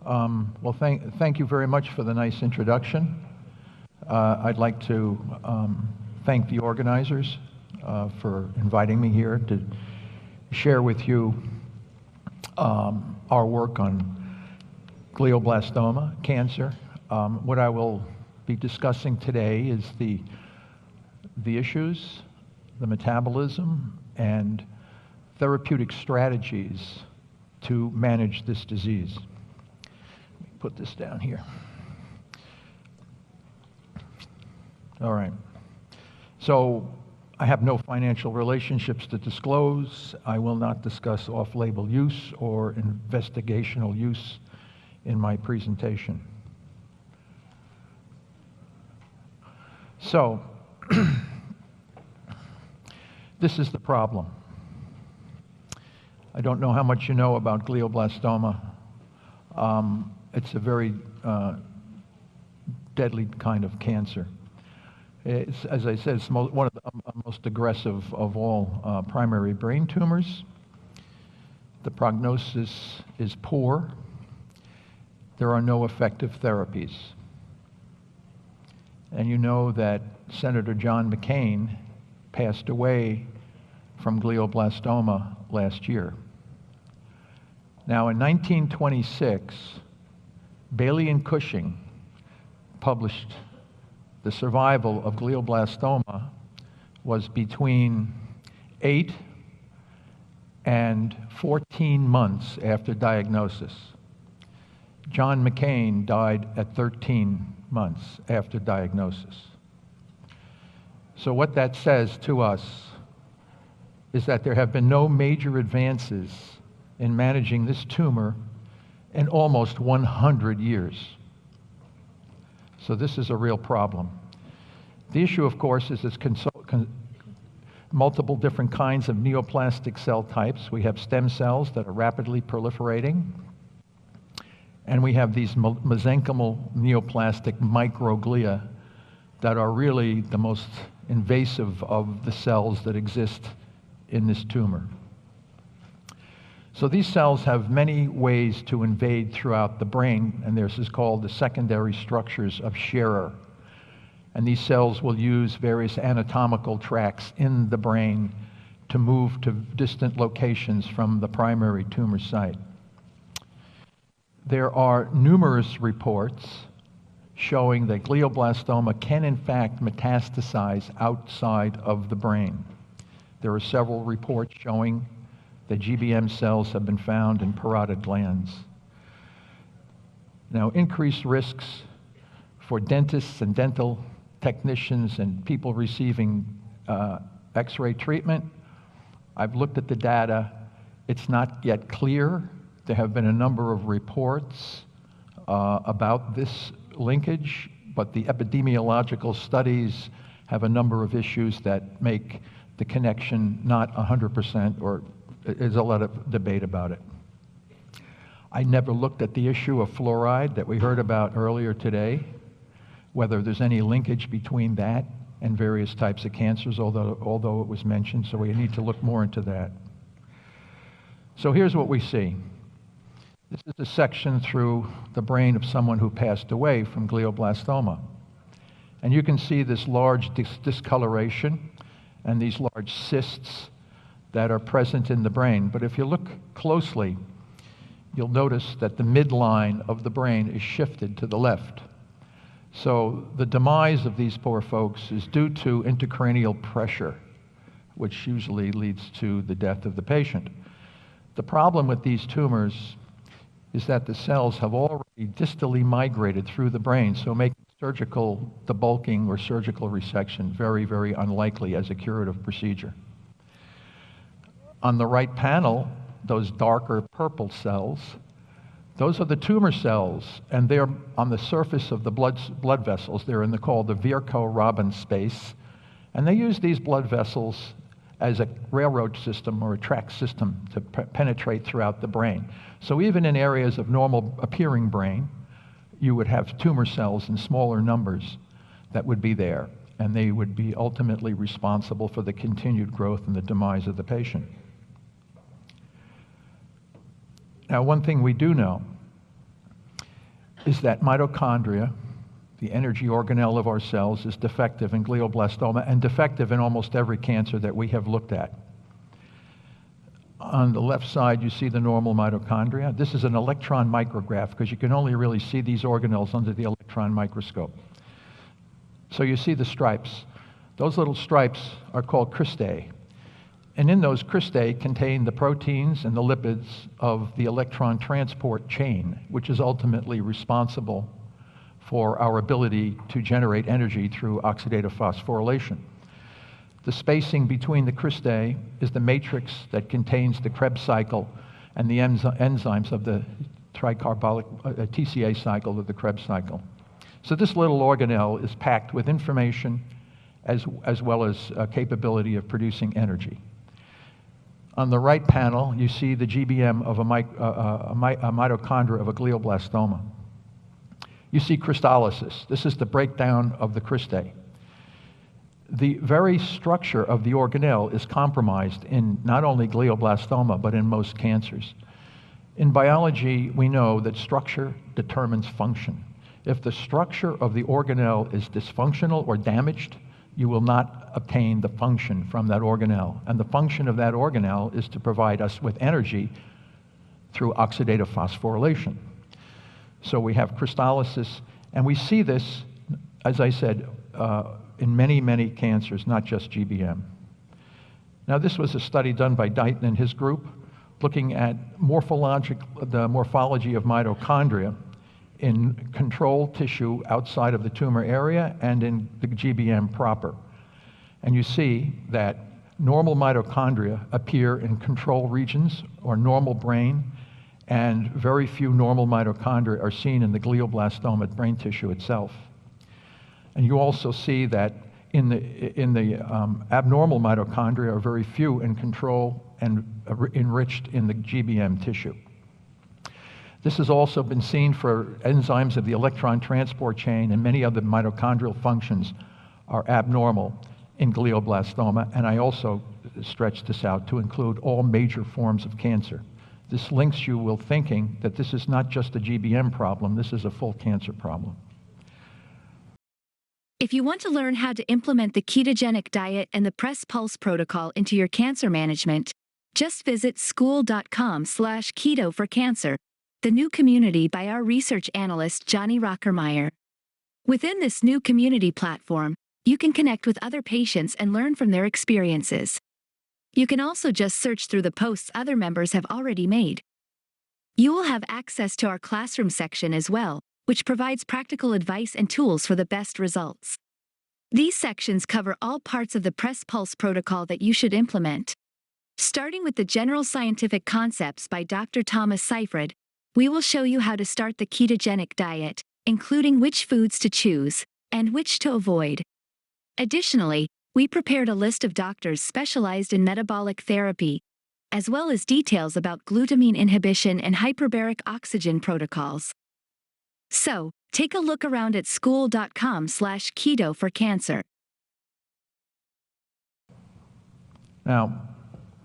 Well, thank you very much for the nice introduction. I'd like to thank the organizers for inviting me here to share with you our work on glioblastoma cancer. What I will be discussing today is the issues, the metabolism, and therapeutic strategies to manage this disease. Let me put this down here. All right. So I have no financial relationships to disclose. I will not discuss off-label use or investigational use in my presentation. So this is the problem. I don't know how much you know about glioblastoma. It's a very deadly kind of cancer. It's, as I said, it's one of the most aggressive of all primary brain tumors. The prognosis is poor. There are no effective therapies. And you know that Senator John McCain passed away from glioblastoma last year. Now, in 1926, Bailey and Cushing published the survival of glioblastoma was between 8 and 14 months after diagnosis. John McCain died at 13 months after diagnosis. So what that says to us is that there have been no major advances in managing this tumor in almost 100 years. So this is a real problem. The issue, of course, is this multiple different kinds of neoplastic cell types. We have stem cells that are rapidly proliferating, and we have these mesenchymal neoplastic microglia that are really the most invasive of the cells that exist in this tumor. So these cells have many ways to invade throughout the brain, and this is called the secondary structures of Scherer. And these cells will use various anatomical tracts in the brain to move to distant locations from the primary tumor site. There are numerous reports showing that glioblastoma can in fact metastasize outside of the brain. There are several reports showing that GBM cells have been found in parotid glands. Now, increased risks for dentists and dental technicians and people receiving X-ray treatment. I've looked at the data. It's not yet clear. There have been a number of reports about this linkage, but the epidemiological studies have a number of issues that make the connection not 100%, or there's a lot of debate about it. I never looked at the issue of fluoride that we heard about earlier today, whether there's any linkage between that and various types of cancers, although it was mentioned, so we need to look more into that. So here's what we see. This is a section through the brain of someone who passed away from glioblastoma. And you can see this large discoloration and these large cysts that are present in the brain. But if you look closely, you'll notice that the midline of the brain is shifted to the left. So the demise of these poor folks is due to intracranial pressure, which usually leads to the death of the patient. The problem with these tumors is that the cells have already distally migrated through the brain, so making surgical debulking or surgical resection very, very unlikely as a curative procedure. On the right panel, those darker purple cells, those are the tumor cells, and they're on the surface of the blood vessels. They're called the Virchow-Robin space, and they use these blood vessels as a railroad system or a track system to penetrate throughout the brain. So even in areas of normal appearing brain, you would have tumor cells in smaller numbers that would be there, and they would be ultimately responsible for the continued growth and the demise of the patient. Now, one thing we do know is that mitochondria, the energy organelle of our cells, is defective in glioblastoma and defective in almost every cancer that we have looked at. On the left side, you see the normal mitochondria. This is an electron micrograph because you can only really see these organelles under the electron microscope. So you see the stripes. Those little stripes are called cristae. And in those cristae contain the proteins and the lipids of the electron transport chain, which is ultimately responsible for our ability to generate energy through oxidative phosphorylation. The spacing between the cristae is the matrix that contains the Krebs cycle and the enzymes of the tricarbolic TCA cycle of the Krebs cycle. So this little organelle is packed with information as well as capability of producing energy. On the right panel, you see the GBM of a mitochondria of a glioblastoma. You see crystallysis. This is the breakdown of the cristae. The very structure of the organelle is compromised in not only glioblastoma, but in most cancers. In biology, we know that structure determines function. If the structure of the organelle is dysfunctional or damaged, you will not obtain the function from that organelle. And the function of that organelle is to provide us with energy through oxidative phosphorylation. So we have crystallysis, and we see this, as I said, in many, many cancers, not just GBM. Now, this was a study done by Dighton and his group, looking at the morphology of mitochondria in control tissue outside of the tumor area and in the GBM proper. And you see that normal mitochondria appear in control regions or normal brain, and very few normal mitochondria are seen in the glioblastoma brain tissue itself. And you also see that in the abnormal mitochondria are very few in control and enriched in the GBM tissue. This has also been seen for enzymes of the electron transport chain, and many other mitochondrial functions are abnormal in glioblastoma, and I also stretch this out to include all major forms of cancer. This links you with thinking that this is not just a GBM problem, this is a full cancer problem. If you want to learn how to implement the ketogenic diet and the Press Pulse protocol into your cancer management, just visit school.com/keto for cancer, the new community by our research analyst Johnny Rockermeyer. Within this new community platform, you can connect with other patients and learn from their experiences. You can also just search through the posts other members have already made. You will have access to our classroom section as well, which provides practical advice and tools for the best results. These sections cover all parts of the Press Pulse protocol that you should implement. Starting with the general scientific concepts by Dr. Thomas Seyfried, we will show you how to start the ketogenic diet, including which foods to choose and which to avoid. Additionally, we prepared a list of doctors specialized in metabolic therapy, as well as details about glutamine inhibition and hyperbaric oxygen protocols. So, take a look around at school.com/keto for cancer. Now,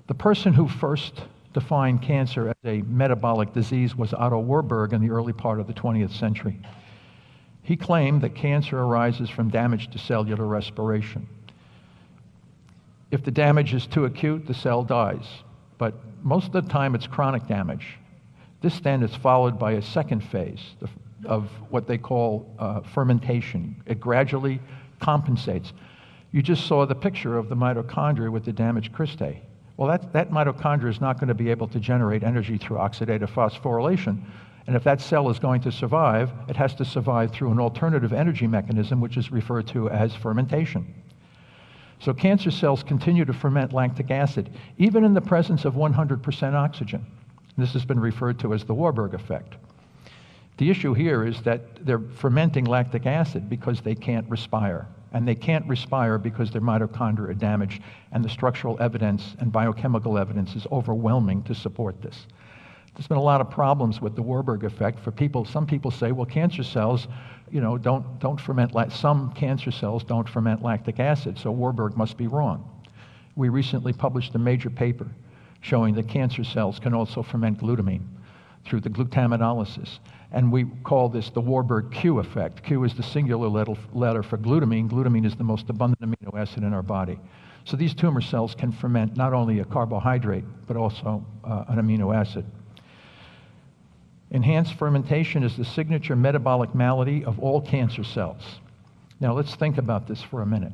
the person who first defined cancer as a metabolic disease was Otto Warburg in the early part of the 20th century. He claimed that cancer arises from damage to cellular respiration. If the damage is too acute, the cell dies. But most of the time, it's chronic damage. This then is followed by a second phase of what they call fermentation. It gradually compensates. You just saw the picture of the mitochondria with the damaged cristae. Well, that mitochondria is not going to be able to generate energy through oxidative phosphorylation. And if that cell is going to survive, it has to survive through an alternative energy mechanism, which is referred to as fermentation. So cancer cells continue to ferment lactic acid, even in the presence of 100% oxygen. This has been referred to as the Warburg effect. The issue here is that they're fermenting lactic acid because they can't respire. And they can't respire because their mitochondria are damaged, and the structural evidence and biochemical evidence is overwhelming to support this. There's been a lot of problems with the Warburg effect for people. Some people say, well, cancer cells, don't ferment, some cancer cells don't ferment lactic acid, so Warburg must be wrong. We recently published a major paper showing that cancer cells can also ferment glutamine. through the glutaminolysis. And we call this the Warburg Q effect. Q is the singular letter for glutamine. Glutamine is the most abundant amino acid in our body. So these tumor cells can ferment not only a carbohydrate, but also an amino acid. Enhanced fermentation is the signature metabolic malady of all cancer cells. Now let's think about this for a minute.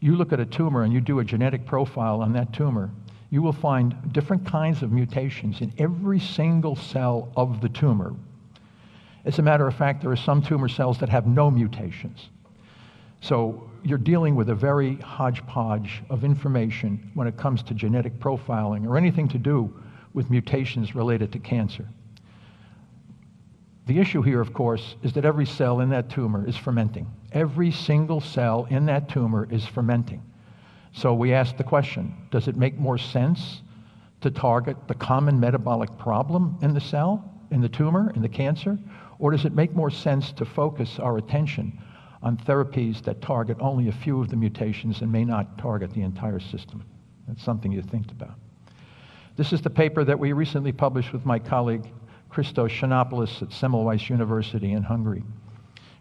You look at a tumor and you do a genetic profile on that tumor, you will find different kinds of mutations in every single cell of the tumor. As a matter of fact, there are some tumor cells that have no mutations. So you're dealing with a very hodgepodge of information when it comes to genetic profiling or anything to do with mutations related to cancer. The issue here, of course, is that every cell in that tumor is fermenting. Every single cell in that tumor is fermenting. So we ask the question, does it make more sense to target the common metabolic problem in the cell, in the tumor, in the cancer? Or does it make more sense to focus our attention on therapies that target only a few of the mutations and may not target the entire system? That's something you think about. This is the paper that we recently published with my colleague Christos Xenopoulos at Semmelweis University in Hungary.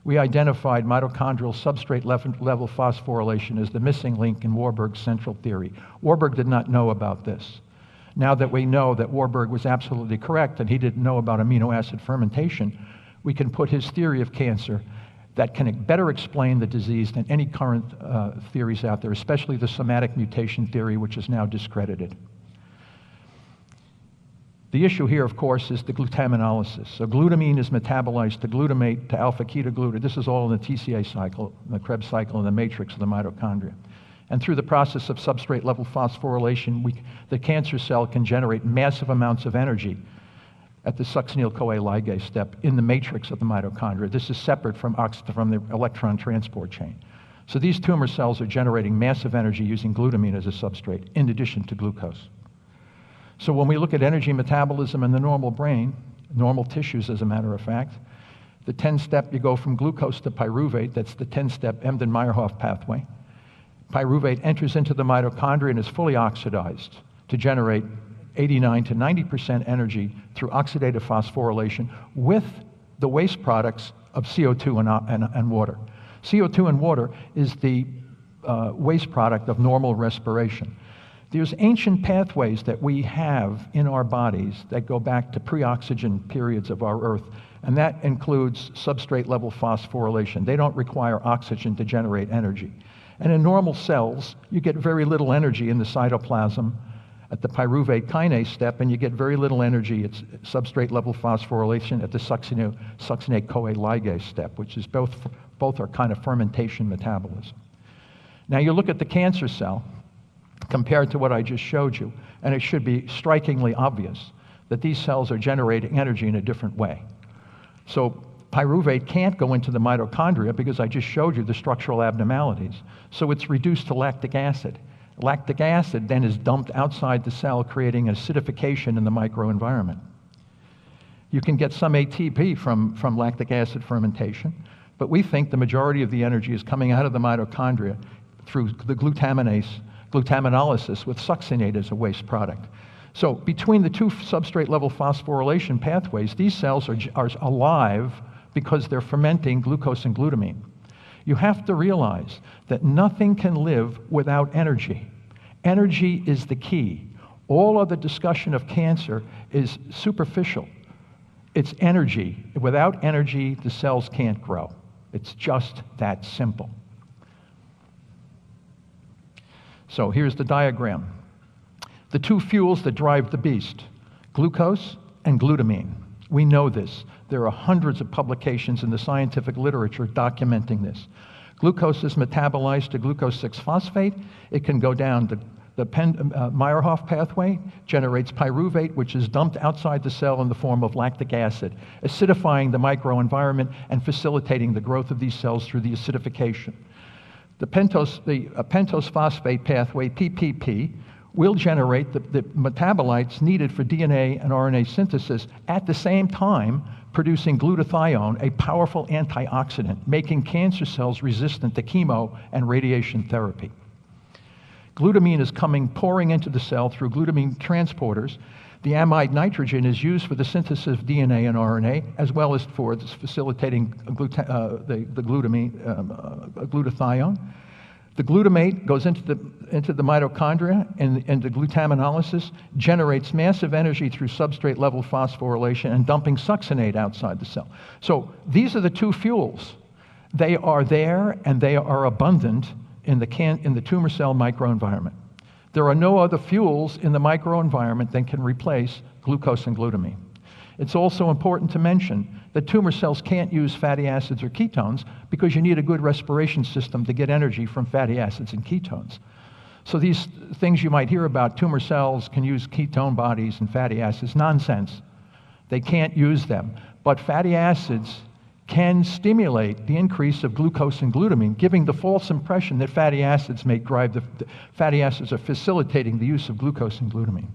We identified mitochondrial substrate level phosphorylation as the missing link in Warburg's central theory. Warburg did not know about this. Now that we know that Warburg was absolutely correct and he didn't know about amino acid fermentation, we can put his theory of cancer that can better explain the disease than any current theories out there, especially the somatic mutation theory, which is now discredited. The issue here, of course, is the glutaminolysis. So glutamine is metabolized to glutamate to alpha-ketoglutamate. This is all in the TCA cycle, the Krebs cycle, in the matrix of the mitochondria. And through the process of substrate-level phosphorylation, the cancer cell can generate massive amounts of energy at the succinyl-CoA ligase step in the matrix of the mitochondria. This is separate from the electron transport chain. So these tumor cells are generating massive energy using glutamine as a substrate, in addition to glucose. So when we look at energy metabolism in the normal brain, normal tissues as a matter of fact, the 10-step, you go from glucose to pyruvate, that's the 10-step Embden-Meyerhof pathway. Pyruvate enters into the mitochondria and is fully oxidized to generate 89 to 90% energy through oxidative phosphorylation with the waste products of CO2 and water. CO2 and water is the waste product of normal respiration. There's ancient pathways that we have in our bodies that go back to pre-oxygen periods of our Earth, and that includes substrate-level phosphorylation. They don't require oxygen to generate energy. And in normal cells, you get very little energy in the cytoplasm at the pyruvate kinase step, and you get very little energy at substrate-level phosphorylation at the succinate-CoA ligase step, which is both are kind of fermentation metabolism. Now you look at the cancer cell, compared to what I just showed you, and it should be strikingly obvious that these cells are generating energy in a different way. So pyruvate can't go into the mitochondria because I just showed you the structural abnormalities. So it's reduced to lactic acid. Lactic acid then is dumped outside the cell, creating acidification in the microenvironment. You can get some ATP from lactic acid fermentation, but we think the majority of the energy is coming out of the mitochondria through the glutaminolysis with succinate as a waste product. So between the two substrate-level phosphorylation pathways, these cells are alive because they're fermenting glucose and glutamine. You have to realize that nothing can live without energy. Energy is the key. All other discussion of cancer is superficial. It's energy. Without energy, the cells can't grow. It's just that simple. So here's the diagram. The two fuels that drive the beast, glucose and glutamine. We know this. There are hundreds of publications in the scientific literature documenting this. Glucose is metabolized to glucose 6-phosphate. It can go down the Meyerhof pathway, generates pyruvate, which is dumped outside the cell in the form of lactic acid, acidifying the microenvironment and facilitating the growth of these cells through the acidification. The pentose phosphate pathway, PPP, will generate the metabolites needed for DNA and RNA synthesis at the same time producing glutathione, a powerful antioxidant, making cancer cells resistant to chemo and radiation therapy. Glutamine is pouring into the cell through glutamine transporters The amide nitrogen is used for the synthesis of DNA and RNA, as well as for facilitating the glutathione. The glutamate goes into the mitochondria, and the glutaminolysis generates massive energy through substrate-level phosphorylation and dumping succinate outside the cell. So these are the two fuels. They are there, and they are abundant in the tumor cell microenvironment. There are no other fuels in the microenvironment that can replace glucose and glutamine. It's also important to mention that tumor cells can't use fatty acids or ketones because you need a good respiration system to get energy from fatty acids and ketones. So these things you might hear about, tumor cells can use ketone bodies and fatty acids, nonsense. They can't use them. But fatty acids can stimulate the increase of glucose and glutamine, giving the false impression that fatty acids may drive fatty acids are facilitating the use of glucose and glutamine.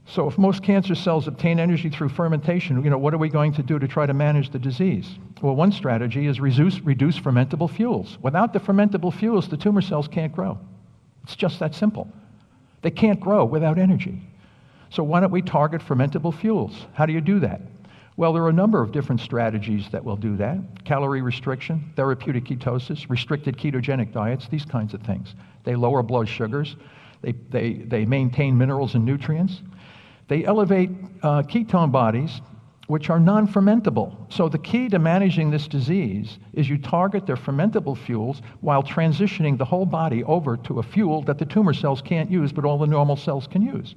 So if most cancer cells obtain energy through fermentation, what are we going to do to try to manage the disease? Well, one strategy is reduce fermentable fuels. Without the fermentable fuels, the tumor cells can't grow. It's just that simple. They can't grow without energy. So why don't we target fermentable fuels? How do you do that? Well, there are a number of different strategies that will do that. Calorie restriction, therapeutic ketosis, restricted ketogenic diets, these kinds of things. They lower blood sugars. They maintain minerals and nutrients. They elevate ketone bodies, which are non-fermentable. So the key to managing this disease is you target their fermentable fuels while transitioning the whole body over to a fuel that the tumor cells can't use, but all the normal cells can use.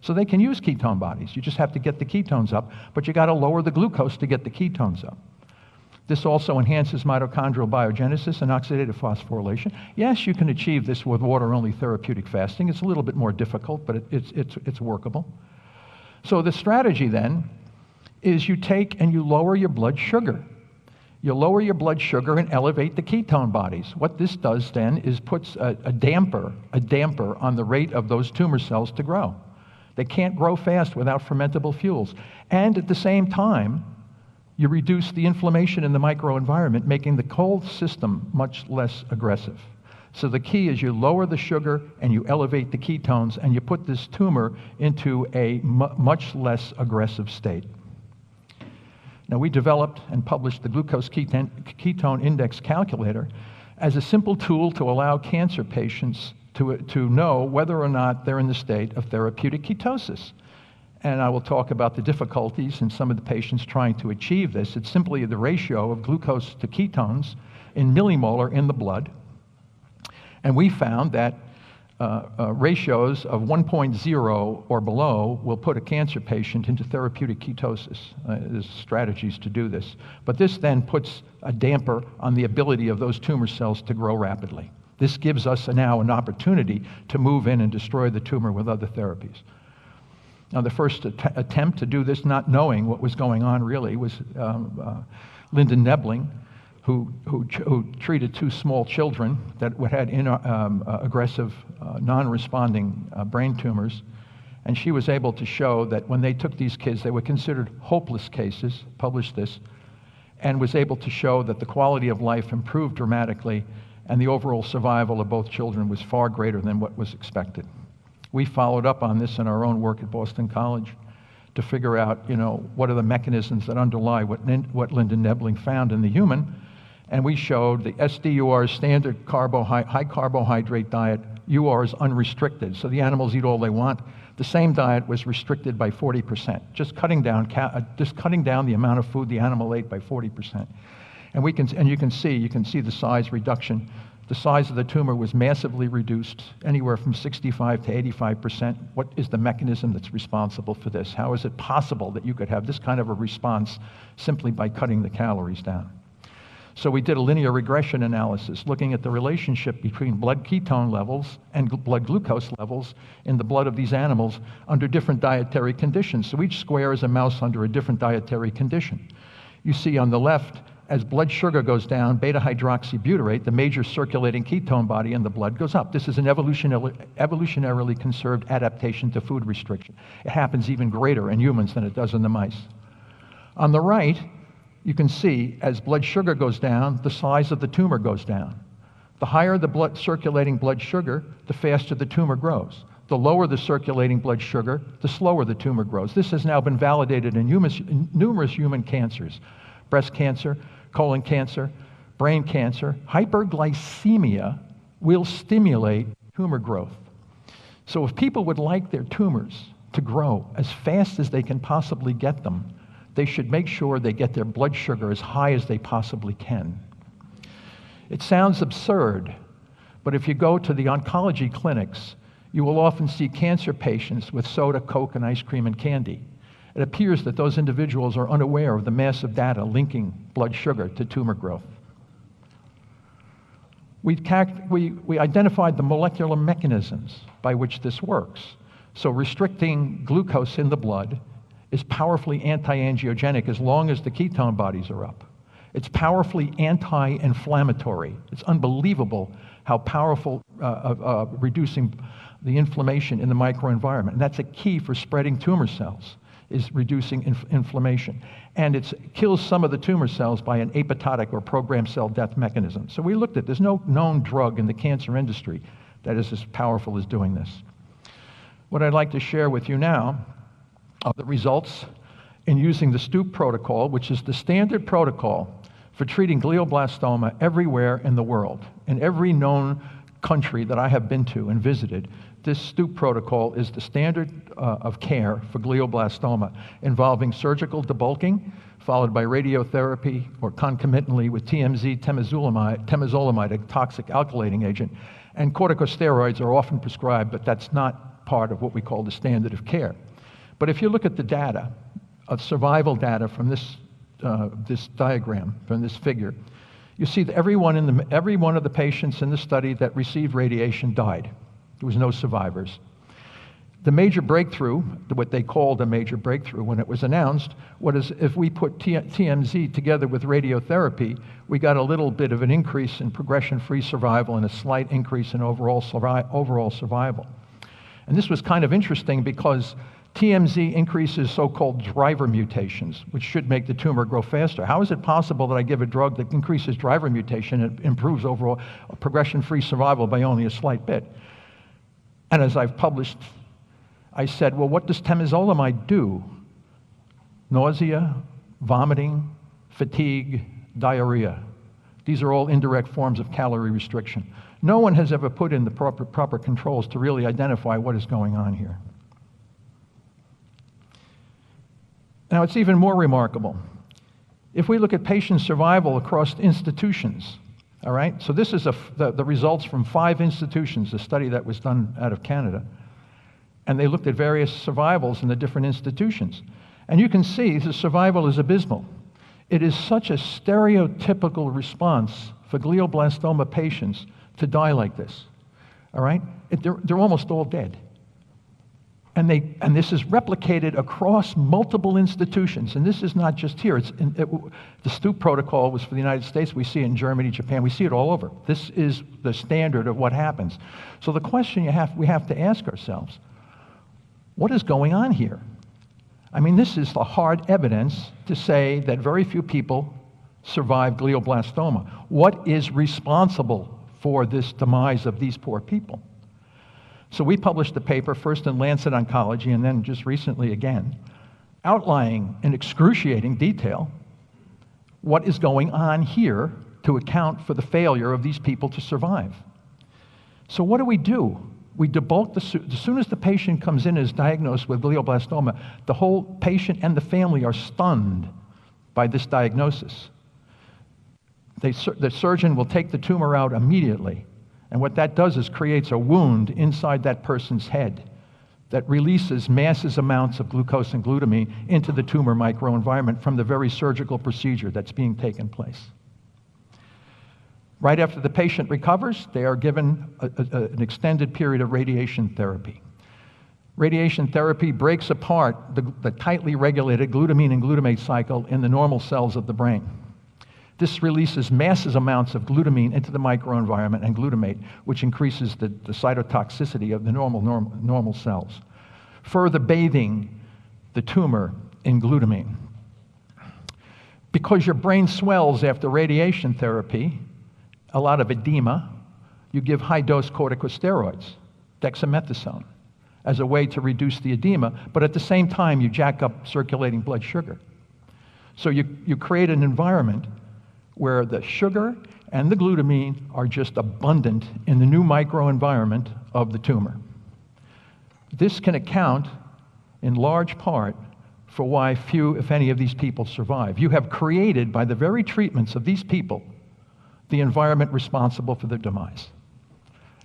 So they can use ketone bodies. You just have to get the ketones up, but you got to lower the glucose to get the ketones up. This also enhances mitochondrial biogenesis and oxidative phosphorylation. Yes, you can achieve this with water-only therapeutic fasting. It's a little bit more difficult, but it's workable. So the strategy then is you take and you lower your blood sugar. You lower your blood sugar and elevate the ketone bodies. What this does then is puts a damper on the rate of those tumor cells to grow. They can't grow fast without fermentable fuels. And at the same time, you reduce the inflammation in the microenvironment, making the whole system much less aggressive. So the key is you lower the sugar and you elevate the ketones, and you put this tumor into a much less aggressive state. Now, we developed and published the glucose ketone index calculator as a simple tool to allow cancer patients to know whether or not they're in the state of therapeutic ketosis. And I will talk about the difficulties in some of the patients trying to achieve this. It's simply the ratio of glucose to ketones in millimolar in the blood. And we found that ratios of 1.0 or below will put a cancer patient into therapeutic ketosis. There's strategies to do this. But this then puts a damper on the ability of those tumor cells to grow rapidly. This gives us now an opportunity to move in and destroy the tumor with other therapies. Now, the first attempt to do this, not knowing what was going on really, was Lyndon Nebling, who treated two small children that had aggressive, non-responding brain tumors. And she was able to show that when they took these kids, they were considered hopeless cases, published this, and was able to show that the quality of life improved dramatically, and the overall survival of both children was far greater than what was expected. We followed up on this in our own work at Boston College to figure out, what are the mechanisms that underlie what Lyndon Nebling found in the human. And we showed the SDUR, standard high carbohydrate diet, UR is unrestricted. So the animals eat all they want. The same diet was restricted by 40%, just cutting down the amount of food the animal ate by 40%. And you can see the size reduction. The size of the tumor was massively reduced, anywhere from 65 to 85%. What is the mechanism that's responsible for this? How is it possible that you could have this kind of a response simply by cutting the calories down? So we did a linear regression analysis looking at the relationship between blood ketone levels and blood glucose levels in the blood of these animals under different dietary conditions. So each square is a mouse under a different dietary condition. You see on the left, as blood sugar goes down, beta-hydroxybutyrate, the major circulating ketone body in the blood, goes up. This is an evolutionarily conserved adaptation to food restriction. It happens even greater in humans than it does in the mice. On the right, you can see as blood sugar goes down, the size of the tumor goes down. The higher the circulating blood sugar, the faster the tumor grows. The lower the circulating blood sugar, the slower the tumor grows. This has now been validated in numerous human cancers: breast cancer, colon cancer, brain cancer. Hyperglycemia will stimulate tumor growth. So if people would like their tumors to grow as fast as they can possibly get them, they should make sure they get their blood sugar as high as they possibly can. It sounds absurd, but if you go to the oncology clinics, you will often see cancer patients with soda, Coke, and ice cream and candy. It appears that those individuals are unaware of the massive data linking blood sugar to tumor growth. We identified the molecular mechanisms by which this works. So restricting glucose in the blood is powerfully anti-angiogenic as long as the ketone bodies are up. It's powerfully anti-inflammatory. It's unbelievable how powerful reducing the inflammation in the microenvironment. And that's a key for spreading tumor cells, is reducing inflammation. And it kills some of the tumor cells by an apoptotic or programmed cell death mechanism. So we looked at, there's no known drug in the cancer industry that is as powerful as doing this. What I'd like to share with you now are the results in using the STOOP protocol, which is the standard protocol for treating glioblastoma everywhere in the world. In every known country that I have been to and visited, this STOOP protocol is the standard of care for glioblastoma, involving surgical debulking, followed by radiotherapy, or concomitantly with TMZ, temozolomide, a toxic alkylating agent. And corticosteroids are often prescribed, but that's not part of what we call the standard of care. But if you look at the data, survival data from this diagram, from this figure, you see that every one of the patients in the study that received radiation died. There was no survivors. The major breakthrough, what they called a major breakthrough when it was announced, was if we put TMZ together with radiotherapy, we got a little bit of an increase in progression-free survival and a slight increase in overall survival. And this was kind of interesting because TMZ increases so-called driver mutations, which should make the tumor grow faster. How is it possible that I give a drug that increases driver mutation and improves overall progression-free survival by only a slight bit? And as I've published, I said, well, what does temozolomide do? Nausea, vomiting, fatigue, diarrhea. These are all indirect forms of calorie restriction. No one has ever put in the proper controls to really identify what is going on here. Now, it's even more remarkable. If we look at patient survival across institutions, all right? So this is the results from 5 institutions, a study that was done out of Canada. And they looked at various survivals in the different institutions. And you can see the survival is abysmal. It is such a stereotypical response for glioblastoma patients to die like this, all right? They're almost all dead. And this is replicated across multiple institutions. And this is not just here. The STOOP protocol was for the United States. We see it in Germany, Japan. We see it all over. This is the standard of what happens. So the question we have to ask ourselves, what is going on here? I mean, this is the hard evidence to say that very few people survive glioblastoma. What is responsible for this demise of these poor people? So we published a paper, first in Lancet Oncology and then just recently again, outlining in excruciating detail what is going on here to account for the failure of these people to survive. So what do? We debulk as soon as the patient comes in and is diagnosed with glioblastoma, the whole patient and the family are stunned by this diagnosis. The surgeon will take the tumor out immediately. And what that does is creates a wound inside that person's head that releases massive amounts of glucose and glutamine into the tumor microenvironment from the very surgical procedure that's being taken place. Right after the patient recovers, they are given an extended period of radiation therapy. Radiation therapy breaks apart the tightly regulated glutamine and glutamate cycle in the normal cells of the brain. This releases massive amounts of glutamine into the microenvironment and glutamate, which increases the cytotoxicity of the normal cells, further bathing the tumor in glutamine. Because your brain swells after radiation therapy, a lot of edema, you give high-dose corticosteroids, dexamethasone. as a way to reduce the edema, but at the same time, you jack up circulating blood sugar. So you create an environment where the sugar and the glutamine are just abundant in the new microenvironment of the tumor. This can account, in large part, for why few, if any, of these people survive. You have created, by the very treatments of these people, the environment responsible for their demise.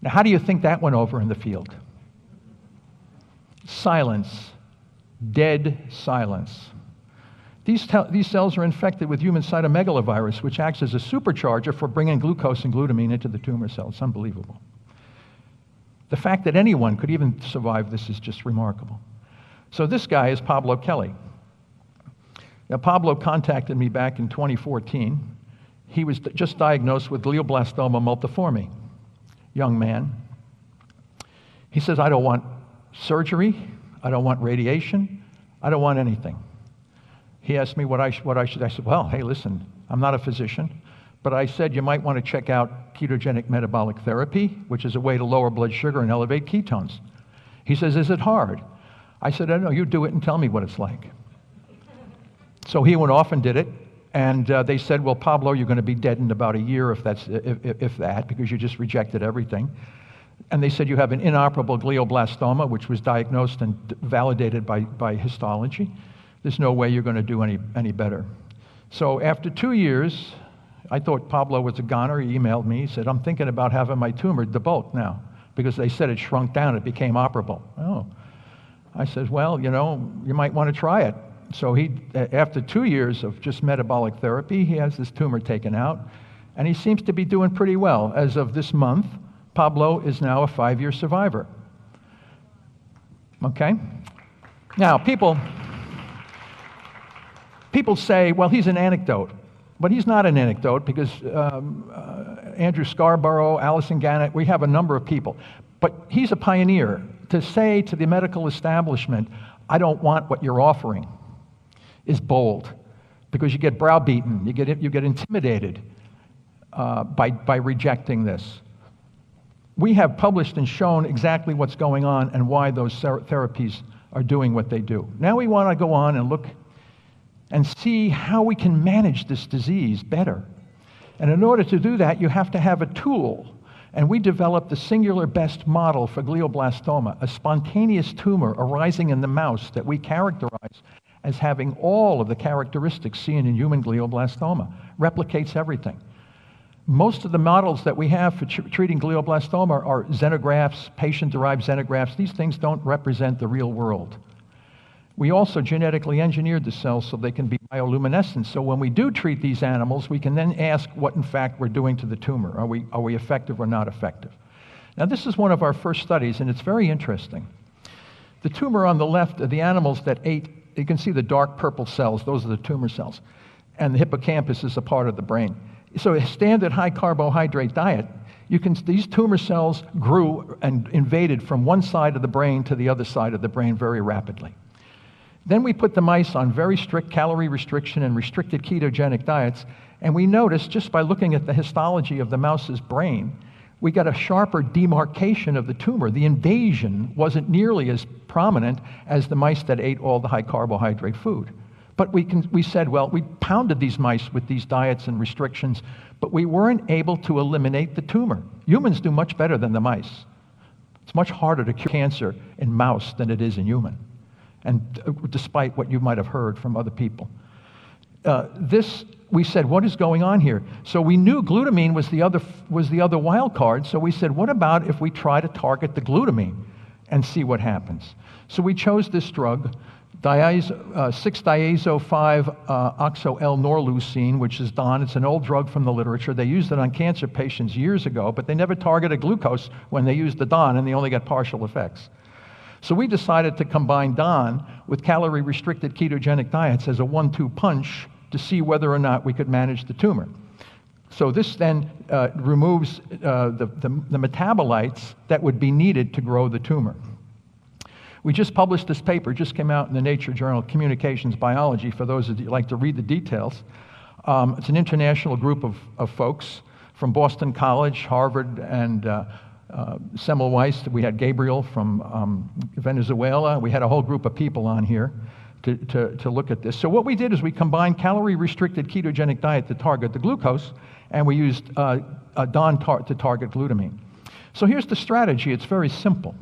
Now, how do you think that went over in the field? Silence. Dead silence. These cells are infected with human cytomegalovirus, which acts as a supercharger for bringing glucose and glutamine into the tumor cells. It's unbelievable. The fact that anyone could even survive this is just remarkable. So this guy is Pablo Kelly. Now, Pablo contacted me back in 2014. He was just diagnosed with glioblastoma multiforme. Young man. He says, I don't want surgery. I don't want radiation. I don't want anything. He asked me what I should. I said, well, hey, listen, I'm not a physician, but I said you might want to check out ketogenic metabolic therapy, which is a way to lower blood sugar and elevate ketones. He says, is it hard? I said, I don't know, you do it and tell me what it's like. So he went off and did it, and they said, well, Pablo, you're going to be dead in about a year if that, because you just rejected everything. And they said you have an inoperable glioblastoma, which was diagnosed and validated by histology. There's no way you're going to do any better. So after 2 years, I thought Pablo was a goner. He emailed me. He said, I'm thinking about having my tumor debulked now, because they said it shrunk down. It became operable. Oh. I said, well, you know, you might want to try it. So after 2 years of just metabolic therapy, he has this tumor taken out, and he seems to be doing pretty well. As of this month, Pablo is now a 5-year survivor. Okay? Now, people say, well, he's an anecdote. But he's not an anecdote, because Andrew Scarborough, Alison Gannett, we have a number of people. But he's a pioneer. To say to the medical establishment, I don't want what you're offering, is bold, because you get browbeaten, you get intimidated by rejecting this. We have published and shown exactly what's going on and why those therapies are doing what they do. Now we want to go on and look and see how we can manage this disease better. And in order to do that, you have to have a tool. And we developed the singular best model for glioblastoma, a spontaneous tumor arising in the mouse that we characterize as having all of the characteristics seen in human glioblastoma, replicates everything. Most of the models that we have for treating glioblastoma are xenografts, patient-derived xenografts. These things don't represent the real world. We also genetically engineered the cells so they can be bioluminescent. So when we do treat these animals, we can then ask what, in fact, we're doing to the tumor. Are we effective or not effective? Now, this is one of our first studies, and it's very interesting. The tumor on the left are the animals that ate, you can see the dark purple cells, those are the tumor cells. And the hippocampus is a part of the brain. So a standard high carbohydrate diet, these tumor cells grew and invaded from one side of the brain to the other side of the brain very rapidly. Then we put the mice on very strict calorie restriction and restricted ketogenic diets, and we noticed, just by looking at the histology of the mouse's brain, we got a sharper demarcation of the tumor. The invasion wasn't nearly as prominent as the mice that ate all the high carbohydrate food. But we said, well, we pounded these mice with these diets and restrictions, but we weren't able to eliminate the tumor. Humans do much better than the mice. It's much harder to cure cancer in mouse than it is in human, and despite what you might have heard from other people. We said, what is going on here? So we knew glutamine was the other wild card, so we said, what about if we try to target the glutamine and see what happens? So we chose this drug, 6-diazo-5-oxo-L-norleucine, which is DON. It's an old drug from the literature. They used it on cancer patients years ago, but they never targeted glucose when they used the DON, and they only got partial effects. So we decided to combine DON with calorie-restricted ketogenic diets as a 1-2 punch to see whether or not we could manage the tumor. So this then removes the metabolites that would be needed to grow the tumor. We just published this paper, just came out in the Nature Journal Communications Biology, for those of you who like to read the details. It's an international group of folks from Boston College, Harvard, and Semmelweis, we had Gabriel from Venezuela. We had a whole group of people on here to look at this. So what we did is we combined calorie-restricted ketogenic diet to target the glucose, and we used a DON to target glutamine. So here's the strategy. It's very simple.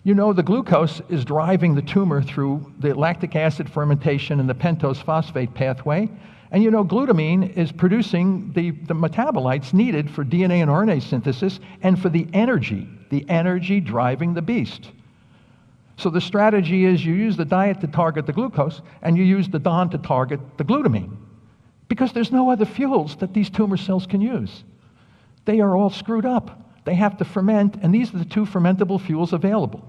You know the glucose is driving the tumor through the lactic acid fermentation and the pentose phosphate pathway. And you know glutamine is producing the metabolites needed for DNA and RNA synthesis and for the energy driving the beast. So the strategy is you use the diet to target the glucose and you use the DON to target the glutamine, because there's no other fuels that these tumor cells can use. They are all screwed up. They have to ferment, and these are the two fermentable fuels available.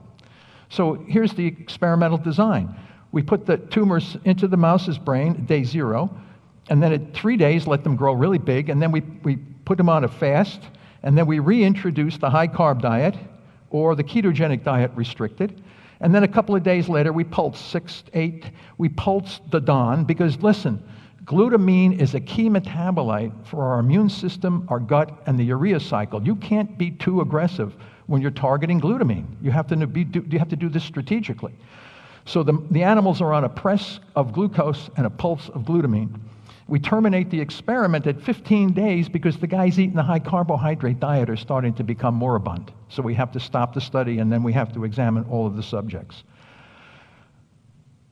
So here's the experimental design. We put the tumors into the mouse's brain at day 0, and then at 3 days let them grow really big, and then we put them on a fast, and then we reintroduce the high-carb diet or the ketogenic diet restricted. And then a couple of days later, we pulse 6, 8, we pulse the DON, because listen, glutamine is a key metabolite for our immune system, our gut, and the urea cycle. You can't be too aggressive when you're targeting glutamine. You have to do this strategically. So the animals are on a press of glucose and a pulse of glutamine. We terminate the experiment at 15 days because the guys eating the high carbohydrate diet are starting to become moribund. So we have to stop the study, and then we have to examine all of the subjects.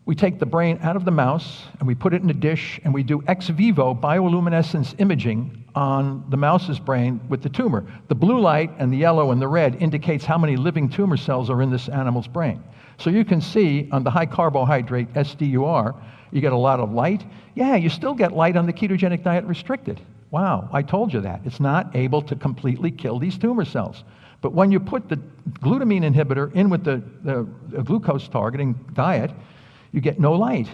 We take the brain out of the mouse and we put it in a dish, and we do ex vivo bioluminescence imaging on the mouse's brain with the tumor. The blue light and the yellow and the red indicates how many living tumor cells are in this animal's brain. So you can see on the high carbohydrate SDUR, you get a lot of light. Yeah, you still get light on the ketogenic diet restricted. Wow, I told you that. It's not able to completely kill these tumor cells. But when you put the glutamine inhibitor in with the glucose targeting diet, you get no light.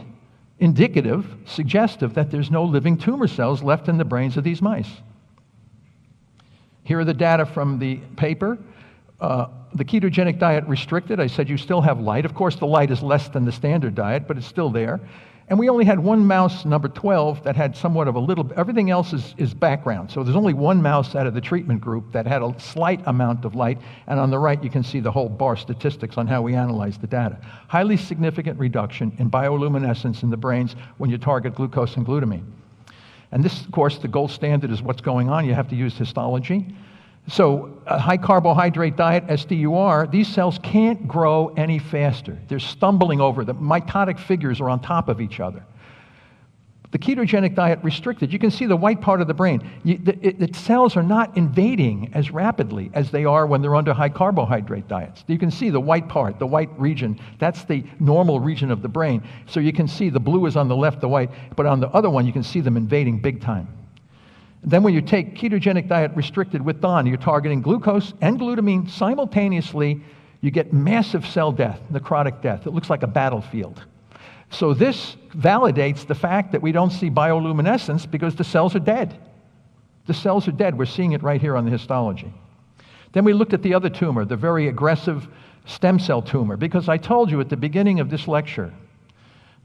Indicative, suggestive that there's no living tumor cells left in the brains of these mice. Here are the data from the paper. The ketogenic diet restricted, I said you still have light. Of course, the light is less than the standard diet, but it's still there. And we only had one mouse, number 12, that had somewhat of a little, everything else is background. So there's only one mouse out of the treatment group that had a slight amount of light. And on the right, you can see the whole bar statistics on how we analyzed the data. Highly significant reduction in bioluminescence in the brains when you target glucose and glutamine. And this, of course, the gold standard is what's going on. You have to use histology. So a high carbohydrate diet, SDUR, these cells can't grow any faster. They're stumbling over. The mitotic figures are on top of each other. The ketogenic diet restricted, you can see the white part of the brain. The cells are not invading as rapidly as they are when they're under high carbohydrate diets. You can see the white part, the white region, that's the normal region of the brain. So you can see the blue is on the left, the white, but on the other one you can see them invading big time. Then when you take ketogenic diet restricted with DON, you're targeting glucose and glutamine simultaneously, you get massive cell death, necrotic death. It looks like a battlefield. So this validates the fact that we don't see bioluminescence because the cells are dead. The cells are dead. We're seeing it right here on the histology. Then we looked at the other tumor, the very aggressive stem cell tumor, because I told you at the beginning of this lecture,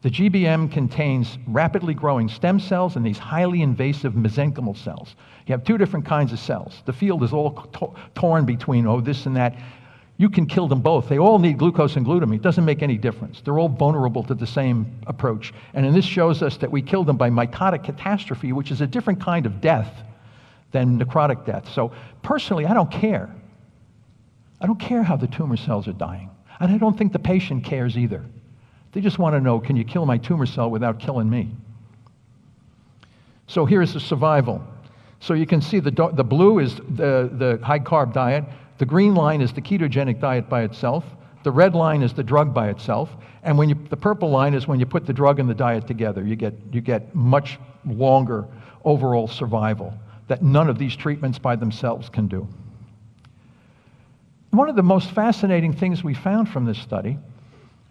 the GBM contains rapidly growing stem cells and these highly invasive mesenchymal cells. You have two different kinds of cells. The field is all torn between, this and that. You can kill them both. They all need glucose and glutamine. It doesn't make any difference. They're all vulnerable to the same approach. And this shows us that we killed them by mitotic catastrophe, which is a different kind of death than necrotic death. So personally, I don't care. I don't care how the tumor cells are dying. And I don't think the patient cares either. They just want to know, can you kill my tumor cell without killing me? So here's the survival. So you can see the blue is the high-carb diet. The green line is the ketogenic diet by itself. The red line is the drug by itself. And the purple line is when you put the drug and the diet together. You get much longer overall survival that none of these treatments by themselves can do. One of the most fascinating things we found from this study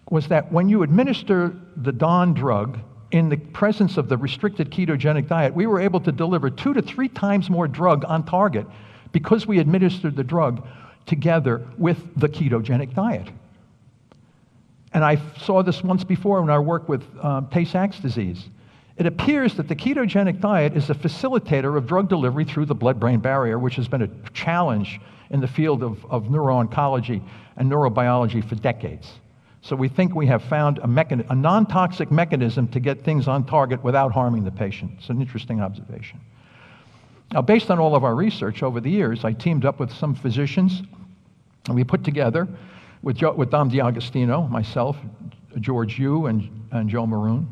was that when you administer the DON drug in the presence of the restricted ketogenic diet, we were able to deliver 2 to 3 times more drug on target because we administered the drug together with the ketogenic diet. And I saw this once before in our work with Tay-Sachs disease. It appears that the ketogenic diet is a facilitator of drug delivery through the blood-brain barrier, which has been a challenge in the field of neuro-oncology and neurobiology for decades. So we think we have found a non-toxic mechanism to get things on target without harming the patient. It's an interesting observation. Now, based on all of our research over the years, I teamed up with some physicians, and we put together, with Dom D'Agostino, myself, George Yu, and Joe Maroon,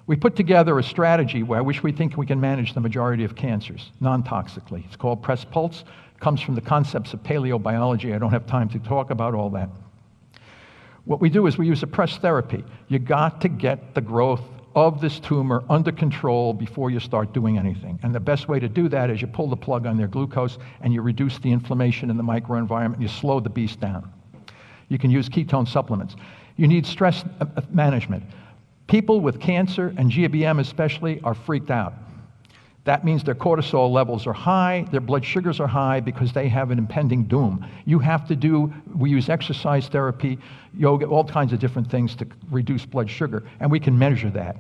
we put together a strategy which we think we can manage the majority of cancers, non-toxically. It's called Press Pulse. It comes from the concepts of paleobiology. I don't have time to talk about all that. What we do is we use a press therapy. You got to get the growth of this tumor under control before you start doing anything. And the best way to do that is you pull the plug on their glucose and you reduce the inflammation in the microenvironment. You slow the beast down. You can use ketone supplements. You need stress management. People with cancer, and GBM especially, are freaked out. That means their cortisol levels are high, their blood sugars are high because they have an impending doom. We use exercise therapy, yoga, all kinds of different things to reduce blood sugar, and we can measure that.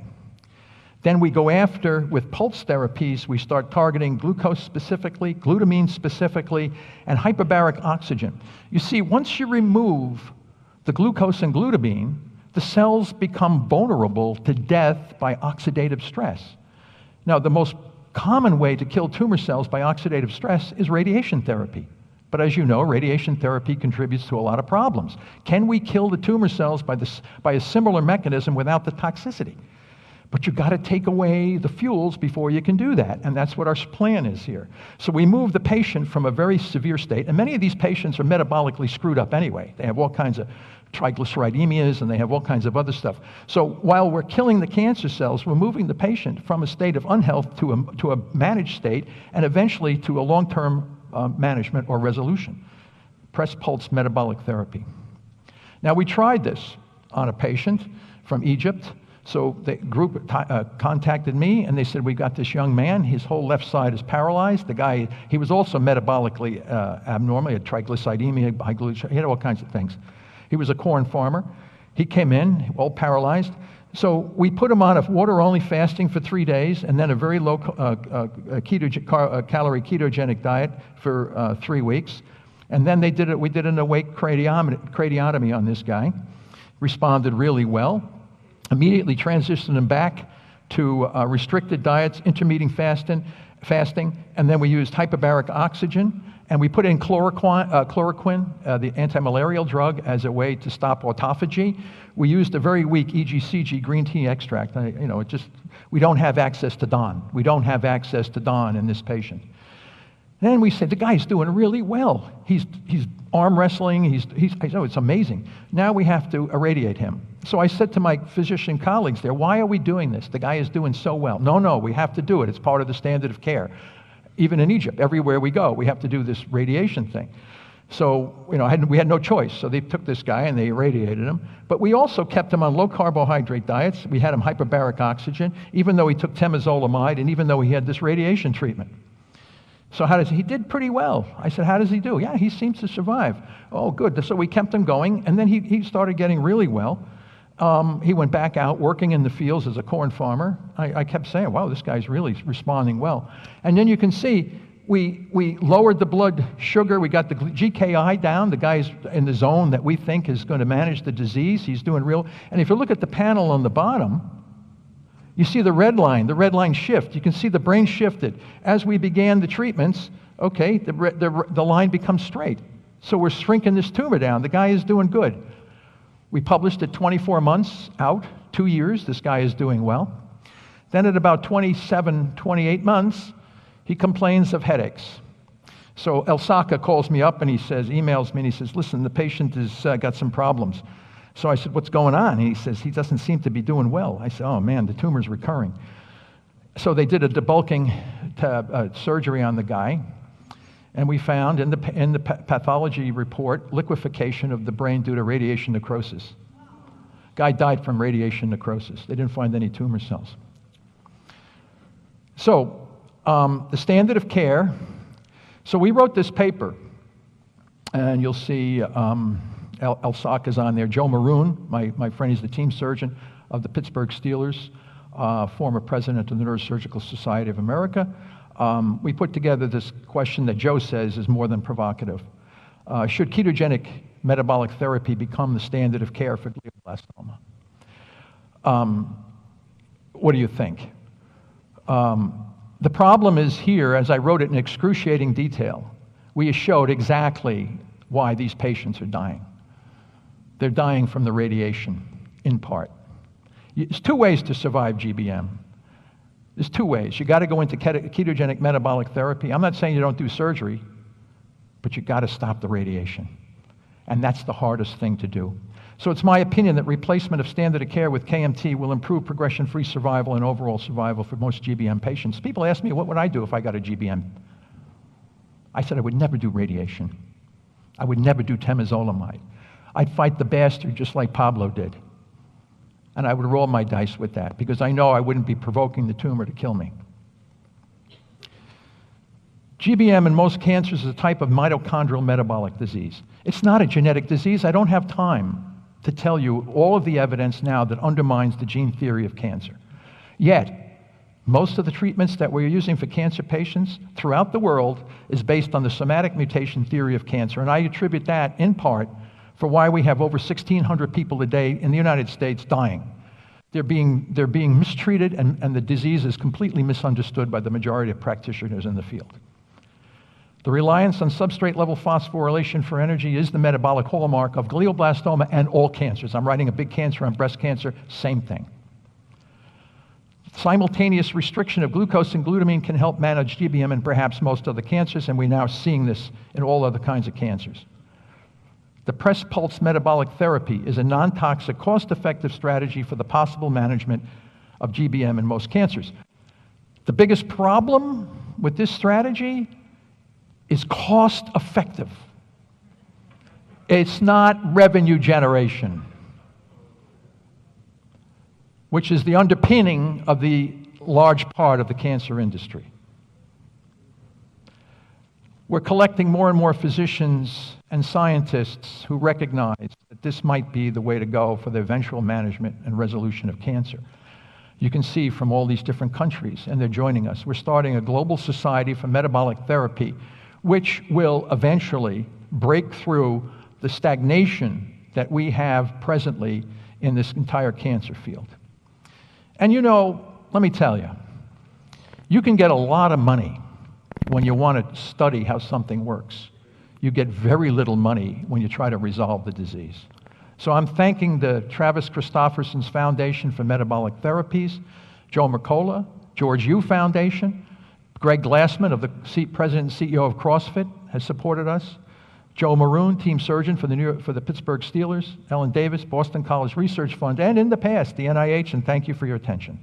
Then we go after, with pulse therapies, we start targeting glucose specifically, glutamine specifically, and hyperbaric oxygen. You see, once you remove the glucose and glutamine, the cells become vulnerable to death by oxidative stress. Now, the most common way to kill tumor cells by oxidative stress is radiation therapy. But as you know, radiation therapy contributes to a lot of problems. Can we kill the tumor cells by a similar mechanism without the toxicity? But you've got to take away the fuels before you can do that, and that's what our plan is here. So we move the patient from a very severe state, and many of these patients are metabolically screwed up anyway. They have all kinds of triglyceridemias, and they have all kinds of other stuff. So while we're killing the cancer cells, we're moving the patient from a state of unhealth to a managed state, and eventually to a long-term management or resolution. Press pulse metabolic therapy. Now, we tried this on a patient from Egypt. So the group contacted me, and they said, we got this young man, his whole left side is paralyzed. The guy, he was also metabolically abnormal. He had triglyceridemia, high glucose, he had all kinds of things. He was a corn farmer. He came in, all paralyzed. So we put him on a water-only fasting for 3 days, and then a very low calorie ketogenic diet for 3 weeks. And then we did an awake cradiotomy on this guy. Responded really well. Immediately transitioned him back to restricted diets, intermittent fasting, and then we used hyperbaric oxygen, and we put in chloroquine, the anti-malarial drug, as a way to stop autophagy. We used a very weak EGCG green tea extract. We don't have access to Don. We don't have access to Don in this patient. Then we said, the guy's doing really well. He's arm wrestling, it's amazing. Now we have to irradiate him. So I said to my physician colleagues there, why are we doing this? The guy is doing so well. No, we have to do it. It's part of the standard of care. Even in Egypt, everywhere we go, we have to do this radiation thing. So, we had no choice. So they took this guy and they irradiated him. But we also kept him on low carbohydrate diets. We had him hyperbaric oxygen, even though he took temozolomide and even though he had this radiation treatment. So he did pretty well. I said, how does he do? Yeah, he seems to survive. Oh, good. So we kept him going, and then he started getting really well. He went back out working in the fields as a corn farmer. I kept saying, wow, this guy's really responding well. And then you can see we lowered the blood sugar. We got the GKI down. The guy's in the zone that we think is going to manage the disease. He's doing real. And if you look at the panel on the bottom, you see the red line shift. You can see the brain shifted. As we began the treatments, okay, the line becomes straight. So we're shrinking this tumor down. The guy is doing good. We published at 24 months out, 2 years, this guy is doing well. Then at about 27, 28 months, he complains of headaches. So El Saka calls me up and emails me and he says, listen, the patient has got some problems. So I said, what's going on? And he says, he doesn't seem to be doing well. I said, oh man, the tumor's recurring. So they did a debulking surgery on the guy, and we found in the pathology report liquefaction of the brain due to radiation necrosis. Guy died from radiation necrosis. They didn't find any tumor cells. So the standard of care. So we wrote this paper, and you'll see El Saka's on there. Joe Maroon, my friend, he's the team surgeon of the Pittsburgh Steelers. former president of the Neurosurgical Society of America. We put together this question that Joe says is more than provocative. Should ketogenic metabolic therapy become the standard of care for glioblastoma? What do you think? The problem is here, as I wrote it in excruciating detail, we showed exactly why these patients are dying. They're dying from the radiation, in part. There's two ways to survive GBM. There's two ways. You got to go into ketogenic metabolic therapy. I'm not saying you don't do surgery, but you got to stop the radiation. And that's the hardest thing to do. So it's my opinion that replacement of standard of care with KMT will improve progression-free survival and overall survival for most GBM patients. People ask me, what would I do if I got a GBM? I said I would never do radiation. I would never do temozolomide. I'd fight the bastard just like Pablo did. And I would roll my dice with that because I know I wouldn't be provoking the tumor to kill me. GBM in most cancers is a type of mitochondrial metabolic disease. It's not a genetic disease. I don't have time to tell you all of the evidence now that undermines the gene theory of cancer. Yet, most of the treatments that we're using for cancer patients throughout the world is based on the somatic mutation theory of cancer, and I attribute that in part for why we have over 1,600 people a day in the United States dying. They're being mistreated, and the disease is completely misunderstood by the majority of practitioners in the field. The reliance on substrate-level phosphorylation for energy is the metabolic hallmark of glioblastoma and all cancers. I'm writing a big cancer on breast cancer, same thing. Simultaneous restriction of glucose and glutamine can help manage GBM and perhaps most other cancers, and we're now seeing this in all other kinds of cancers. The press pulse metabolic therapy is a non-toxic, cost-effective strategy for the possible management of GBM in most cancers. The biggest problem with this strategy is cost-effective. It's not revenue generation, which is the underpinning of the large part of the cancer industry. We're collecting more and more physicians and scientists who recognize that this might be the way to go for the eventual management and resolution of cancer. You can see from all these different countries, and they're joining us. We're starting a global society for metabolic therapy, which will eventually break through the stagnation that we have presently in this entire cancer field. And you know, let me tell you, you can get a lot of money when you want to study how something works. You get very little money when you try to resolve the disease. So I'm thanking the Travis Christofferson's Foundation for Metabolic Therapies, Joe Mercola, George Yu Foundation, Greg Glassman, of the President and CEO of CrossFit, has supported us. Joe Maroon, team surgeon for the Pittsburgh Steelers. Ellen Davis, Boston College Research Fund, and in the past, the NIH, and thank you for your attention.